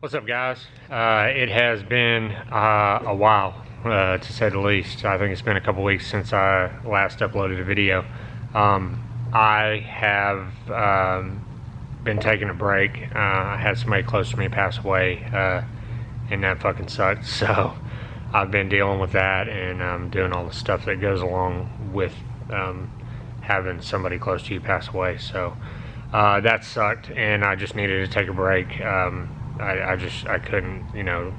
What's up, guys? It has been a while, to say the least. I think it's been a couple weeks since I last uploaded a video. I have been taking a break. I had somebody close to me pass away, and that fucking sucked. So I've been dealing with that and doing all the stuff that goes along with having somebody close to you pass away. So that sucked, and I just needed to take a break. I couldn't,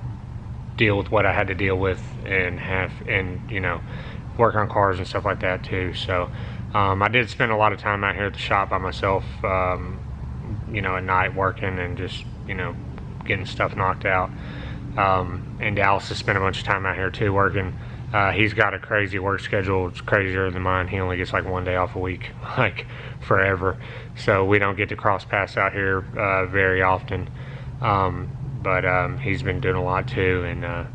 deal with what I had to deal with and work on cars and stuff like that too. So I did spend a lot of time out here at the shop by myself, at night working and just, getting stuff knocked out. And Dallas has spent a bunch of time out here too working. He's got a crazy work schedule. It's crazier than mine. He only gets like one day off a week, like forever. So we don't get to cross paths out here very often. But he's been doing a lot too, and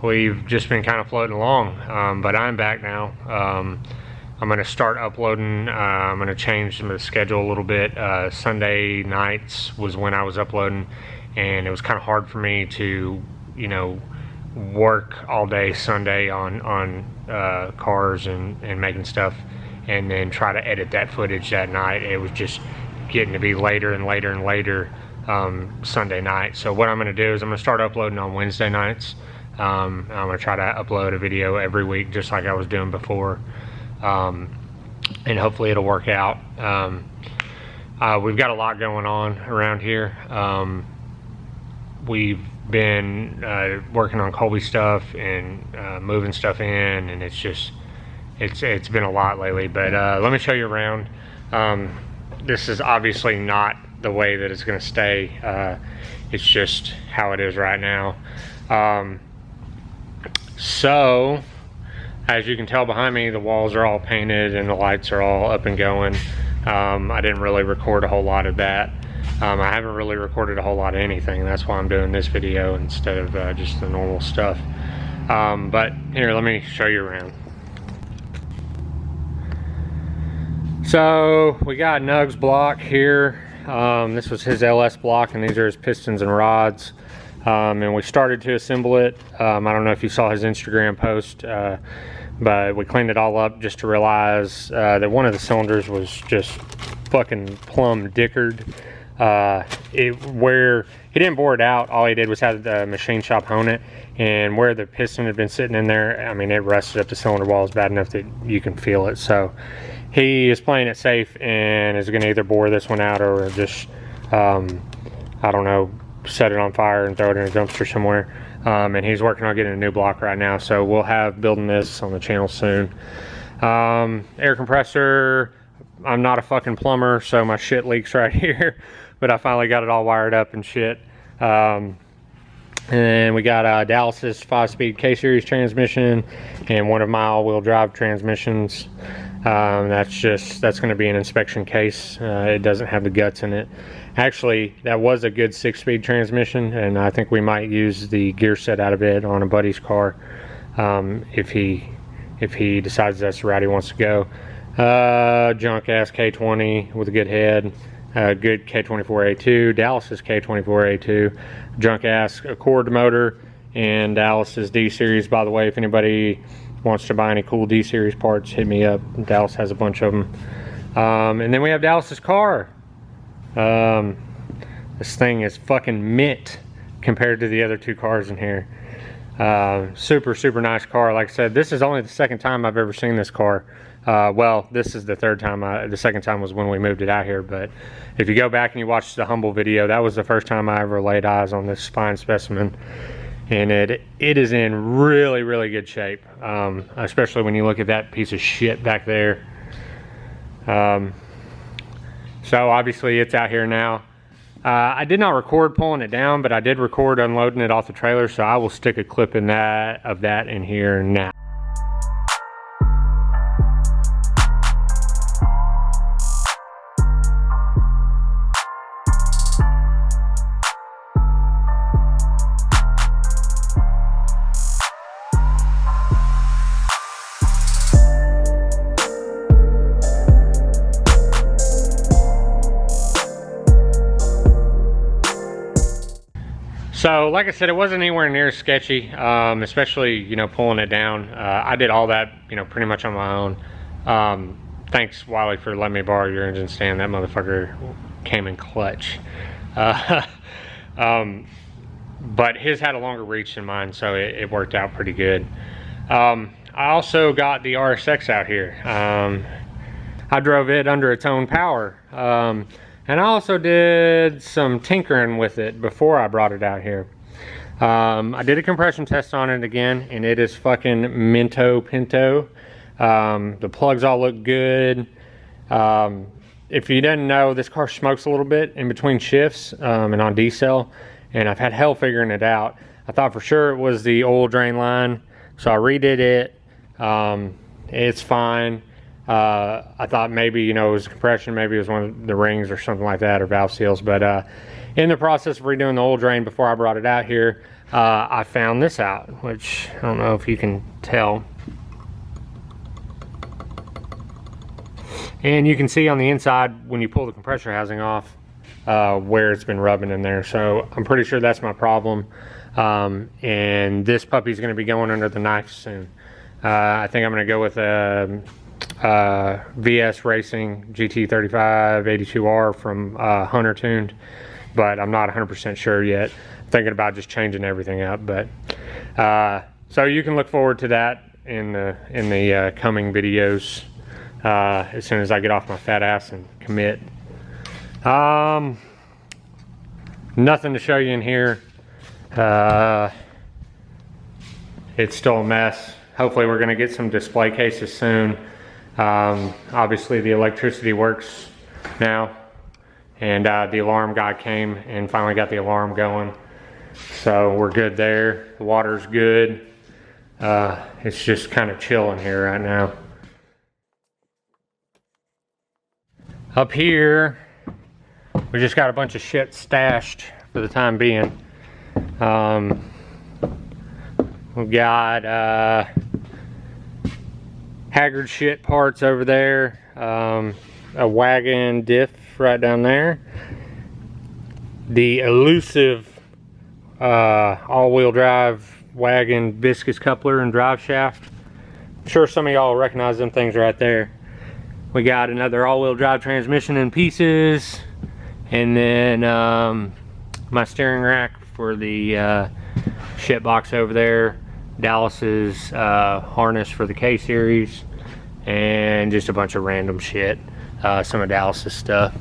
we've just been kind of floating along. But I'm back now. I'm going to start uploading. I'm going to change some of the schedule a little bit. Sunday nights was when I was uploading, and it was kind of hard for me to, work all day Sunday on cars and making stuff, and then try to edit that footage that night. It was just getting to be later and later and later Sunday night. So what I'm going to do is I'm going to start uploading on Wednesday nights. I'm going to try to upload a video every week just like I was doing before, and hopefully it'll work out. We've got a lot going on around here. We've been working on Colby stuff and moving stuff in, and it's been a lot lately, but let me show you around. This is obviously not the way that it's going to stay. It's just how it is right now. So as you can tell behind me, the walls are all painted and the lights are all up and going. I didn't really record a whole lot of that. I haven't really recorded a whole lot of anything. That's why I'm doing this video instead of just the normal stuff. But here, let me show you around. So we got Nug's block here. This was his LS block, and these are his pistons and rods. And we started to assemble it. I don't know if you saw his Instagram post, but we cleaned it all up just to realize that one of the cylinders was just fucking plumb dickered. Where he didn't bore it out, all he did was have the machine shop hone it, and where the piston had been sitting in there, I mean, it rusted up the cylinder walls bad enough that you can feel it. So he is playing it safe and is going to either bore this one out or just I don't know, set it on fire and throw it in a dumpster somewhere. And he's working on getting a new block right now, so we'll have building this on the channel soon. Air compressor, I'm not a fucking plumber, so my shit leaks right here, but I finally got it all wired up and shit. And we got Dallas's 5-speed K-series transmission and one of my all-wheel drive transmissions. That's going to be an inspection case. It doesn't have the guts in it. Actually, that was a good 6-speed transmission, and I think we might use the gear set out of it on a buddy's car, if he decides that's the route he wants to go. Junk ass K20 with a good head, good K24A2, Dallas's K24A2, junk ass Accord motor, and Dallas's D series. By the way, if anybody wants to buy any cool D series parts, hit me up. Dallas has a bunch of them. And then we have Dallas's car. This thing is fucking mint compared to the other two cars in here. Super nice car. Like I said, this is only the second time I've ever seen this car. Well, this is the third time. The second time was when we moved it out here, but if you go back and you watch the Humble video, that was the first time I ever laid eyes on this fine specimen, and it is in really good shape, especially when you look at that piece of shit back there. So obviously it's out here now. I did not record pulling it down, but I did record unloading it off the trailer, so I will stick a clip of that in here now. So like I said, it wasn't anywhere near sketchy, especially, you know, pulling it down. I did all that, you know, pretty much on my own. Thanks, Wiley, for letting me borrow your engine stand. That motherfucker came in clutch. But his had a longer reach than mine, so it worked out pretty good. I also got the RSX out here. I drove it under its own power. And I also did some tinkering with it before I brought it out here. I did a compression test on it again, and it is fucking minto pinto. The plugs all look good. If you didn't know, this car smokes a little bit in between shifts and on decel, and I've had hell figuring it out. I thought for sure it was the oil drain line, so I redid it. It's fine. I thought maybe, you know, it was compression, maybe it was one of the rings or something like that, or valve seals. But in the process of redoing the oil drain before I brought it out here, I found this out, which I don't know if you can tell. And you can see on the inside when you pull the compressor housing off where it's been rubbing in there. So I'm pretty sure that's my problem. And this puppy's going to be going under the knife soon. I think I'm going to go with a VS Racing GT35 82R from Hunter Tuned, but I'm not 100% sure yet. I'm thinking about just changing everything up. But so you can look forward to that in the coming videos as soon as I get off my fat ass and commit. Nothing to show you in here. It's still a mess. Hopefully we're going to get some display cases soon. Obviously the electricity works now, and the alarm guy came and finally got the alarm going, so we're good there. The water's good. It's just kind of chill in here right now. Up here we just got a bunch of shit stashed for the time being. We've got Haggard shit parts over there, a wagon diff right down there, the elusive all-wheel drive wagon viscous coupler and drive shaft. I'm sure some of y'all recognize them things right there. We got another all-wheel drive transmission in pieces, and then my steering rack for the shit box over there, Dallas's harness for the K-Series, and just a bunch of random shit, some of Dallas's stuff.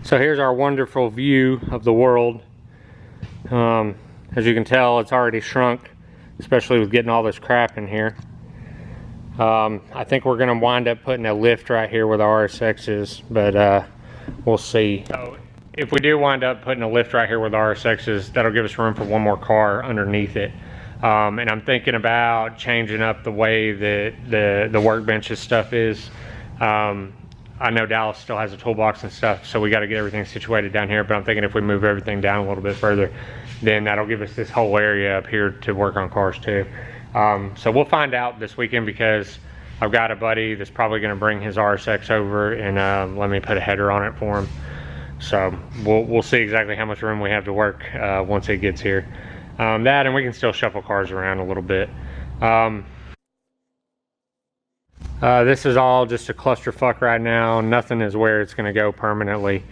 So here's our wonderful view of the world. As you can tell, it's already shrunk, especially with getting all this crap in here. I think we're going to wind up putting a lift right here where the RSX is, but we'll see. So if we do wind up putting a lift right here where the RSX is, that'll give us room for one more car underneath it. And I'm thinking about changing up the way that the workbench's stuff is. I know Dallas still has a toolbox and stuff, so we got to get everything situated down here, but I'm thinking if we move everything down a little bit further, then that'll give us this whole area up here to work on cars too. So we'll find out this weekend, because I've got a buddy that's probably going to bring his RSX over and let me put a header on it for him. So we'll see exactly how much room we have to work once it gets here. That, and we can still shuffle cars around a little bit. This is all just a clusterfuck right now. Nothing is where it's going to go permanently.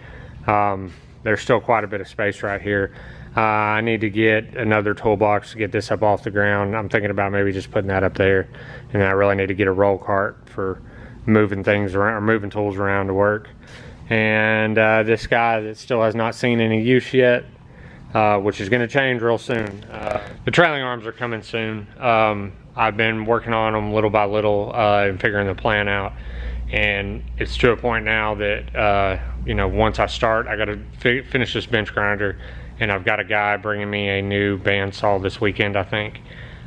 There's still quite a bit of space right here. I need to get another toolbox to get this up off the ground. I'm thinking about maybe just putting that up there, and then I really need to get a roll cart for moving things around, or moving tools around to work. And this guy that still has not seen any use yet, which is going to change real soon. The trailing arms are coming soon. I've been working on them little by little and figuring the plan out, and it's to a point now that you know, once I start, I got to finish this bench grinder, and I've got a guy bringing me a new bandsaw this weekend, I think.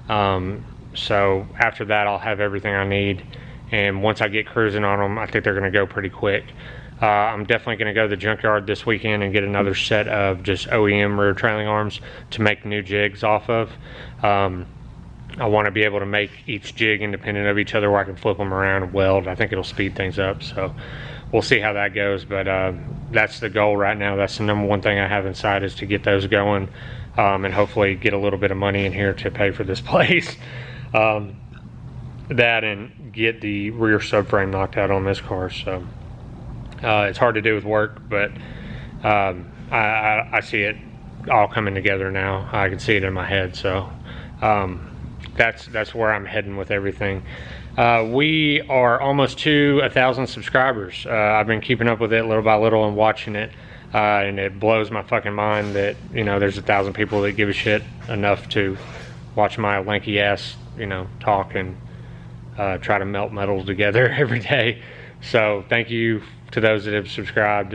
So after that, I'll have everything I need, and once I get cruising on them, I think they're going to go pretty quick. I'm definitely going to go to the junkyard this weekend and get another set of just OEM rear trailing arms to make new jigs off of. I want to be able to make each jig independent of each other where I can flip them around and weld. I think it'll speed things up. So we'll see how that goes. But that's the goal right now. That's the number one thing I have inside, is to get those going, and hopefully get a little bit of money in here to pay for this place. That, and get the rear subframe knocked out on this car. So it's hard to do with work, but I see it all coming together now. I can see it in my head. So that's where I'm heading with everything. We are almost to 1,000 subscribers. I've been keeping up with it little by little and watching it, and it blows my fucking mind that, you know, there's 1,000 people that give a shit enough to watch my lanky ass, you know, talk and try to melt metals together every day. So thank you to those that have subscribed.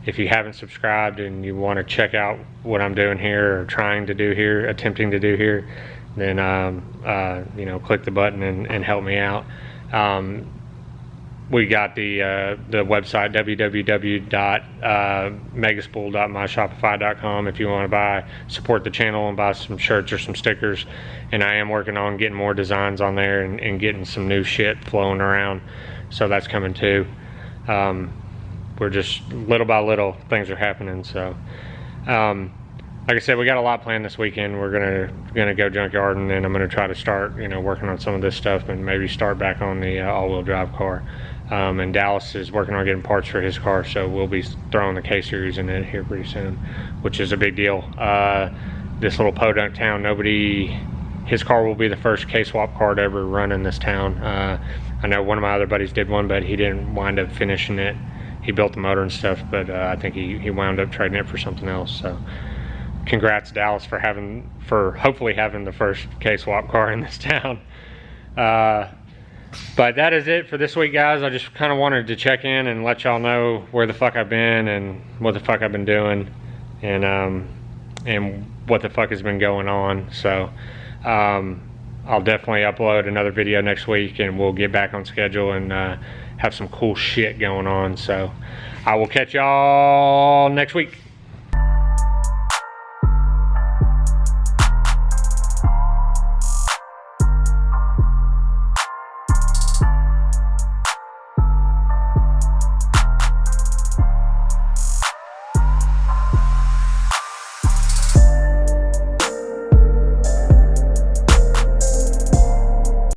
If you haven't subscribed and you want to check out what I'm doing here, or trying to do here, attempting to do here, then you know, click the button and help me out. We got the website www.megaspool.myshopify.com if you want to support the channel and buy some shirts or some stickers. And I am working on getting more designs on there and getting some new shit flowing around, so that's coming too. We're just little by little, things are happening. So like I said, we got a lot planned this weekend. We're gonna go junkyard, and then I'm gonna try to start, you know, working on some of this stuff, and maybe start back on the all-wheel drive car. And Dallas is working on getting parts for his car, so we'll be throwing the K-Series in it here pretty soon, which is a big deal. This little podunk town, his car will be the first K-swap car to ever run in this town. I know one of my other buddies did one, but he didn't wind up finishing it. He built the motor and stuff, but I think he wound up trading it for something else. So congrats, Dallas, for hopefully having the first K-swap car in this town. But that is it for this week, guys. I just kind of wanted to check in and let y'all know where the fuck I've been and what the fuck I've been doing, and what the fuck has been going on. So I'll definitely upload another video next week, and we'll get back on schedule and have some cool shit going on. So I will catch y'all next week.